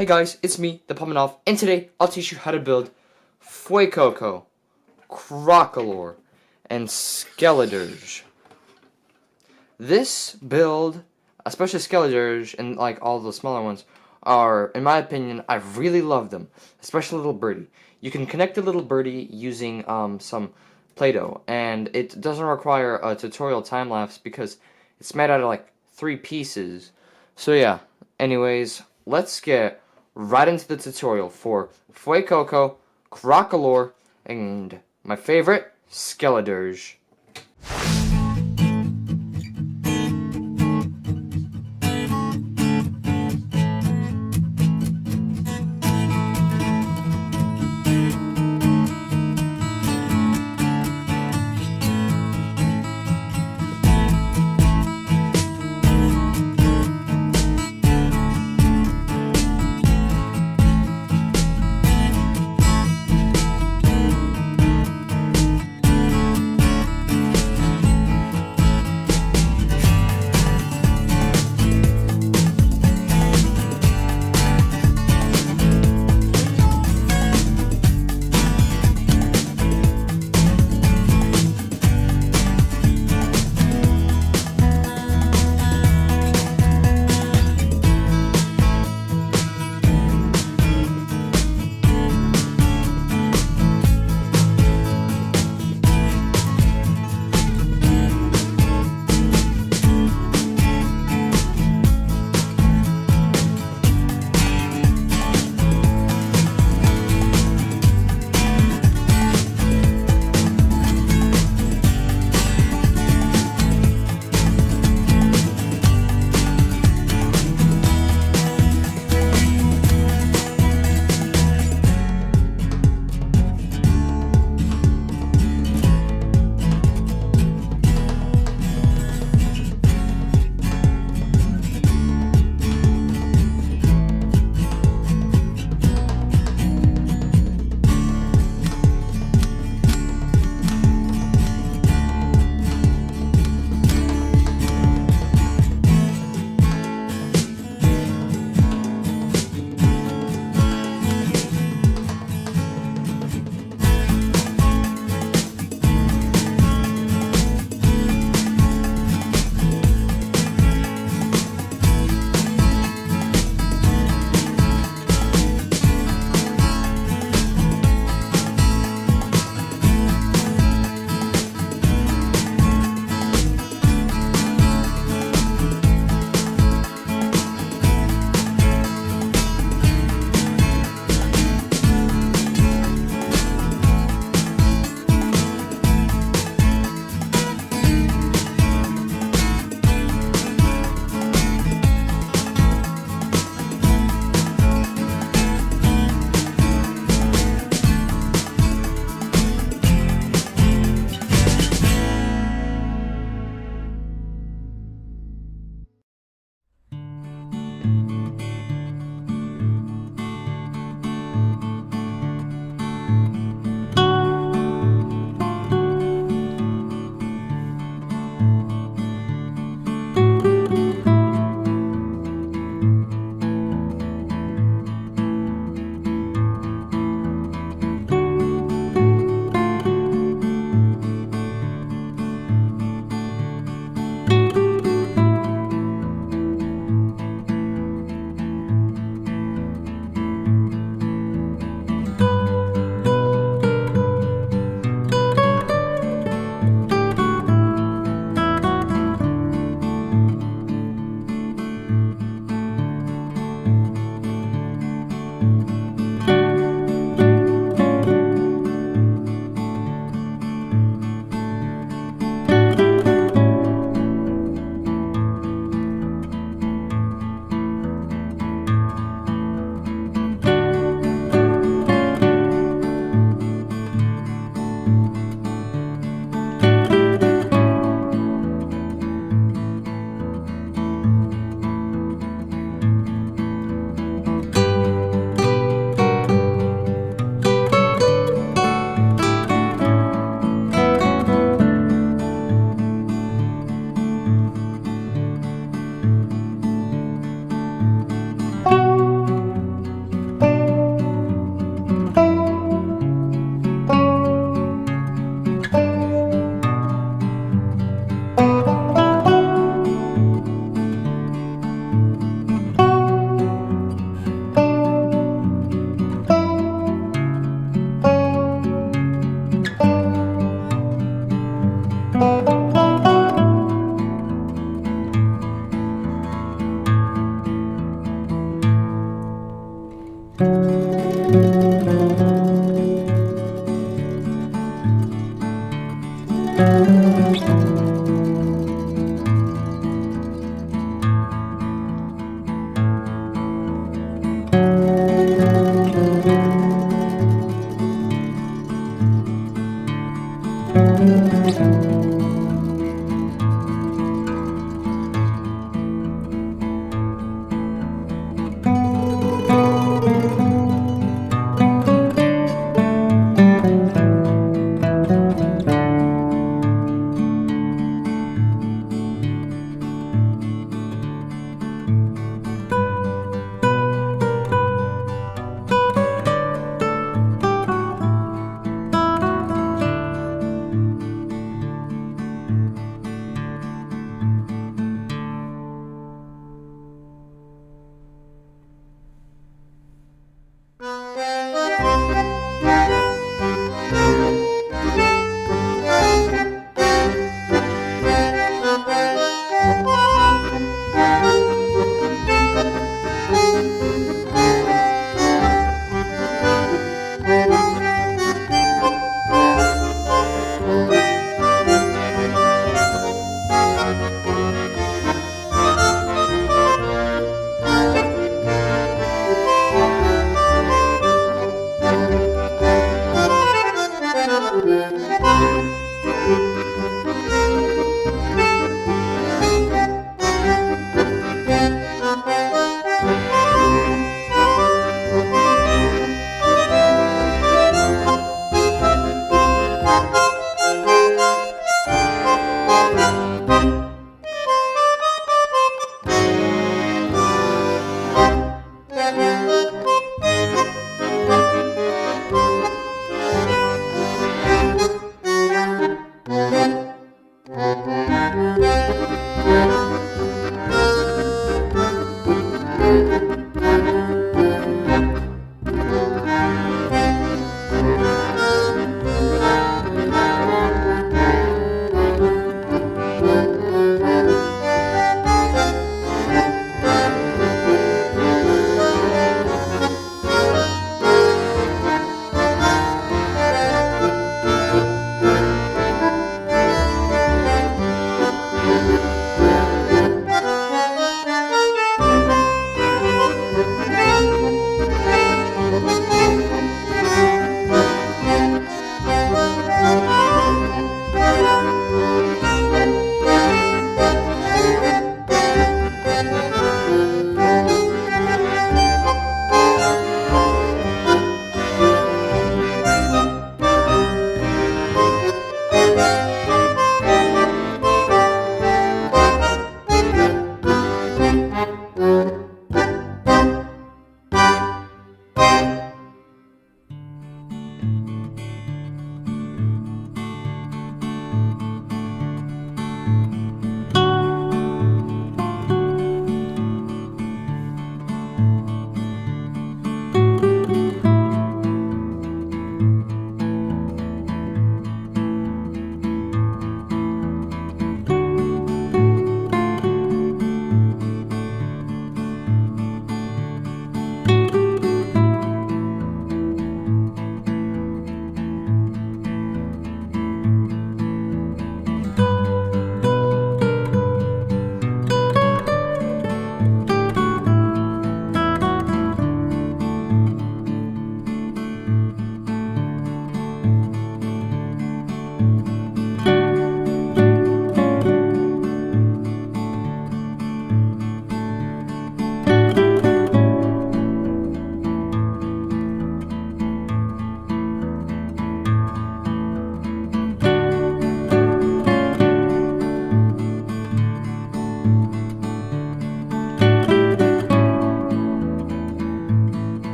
Hey guys, it's me, the Pometnov, and today I'll teach you how to build Fuecoco, Crocolore, and Skeledirge. This build, especially Skeledirge and like all the smaller ones, are, in my opinion, I really love them, especially Little Birdie. You can connect the Little Birdie using some Play-Doh, and it doesn't require a tutorial time-lapse because it's made out of like 3 pieces. So yeah, anyways, let's get right into the tutorial for Fuecoco, Crocolore, and my favorite, Skeledirge.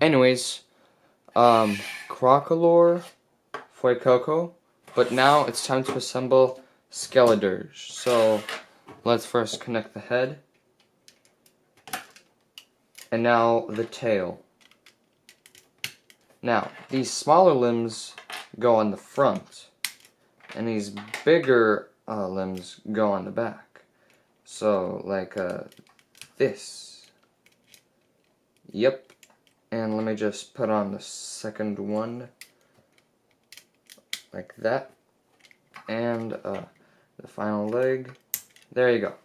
Anyways, Crocolore, Fuecoco, but now it's time to assemble Skeledirge. So let's first connect the head, and now the tail. Now, these smaller limbs go on the front, and these bigger limbs go on the back. So, like this. Yep. And let me just put on the second one, like that. And the final leg. There you go.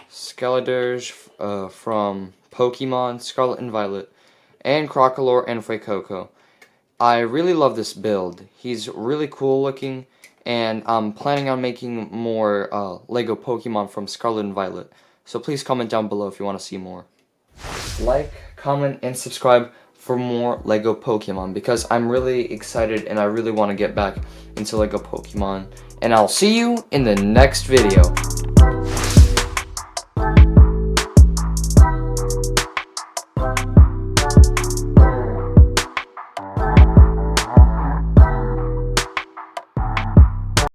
Skeledirge from Pokemon Scarlet and Violet, and Crocolore and Fuecoco. I really love this build. He's really cool looking, and I'm planning on making more Lego Pokemon from Scarlet and Violet. So please comment down below if you want to see more. Like, comment, and subscribe for more Lego Pokemon, because I'm really excited and I really want to get back into Lego Pokemon. And I'll see you in the next video.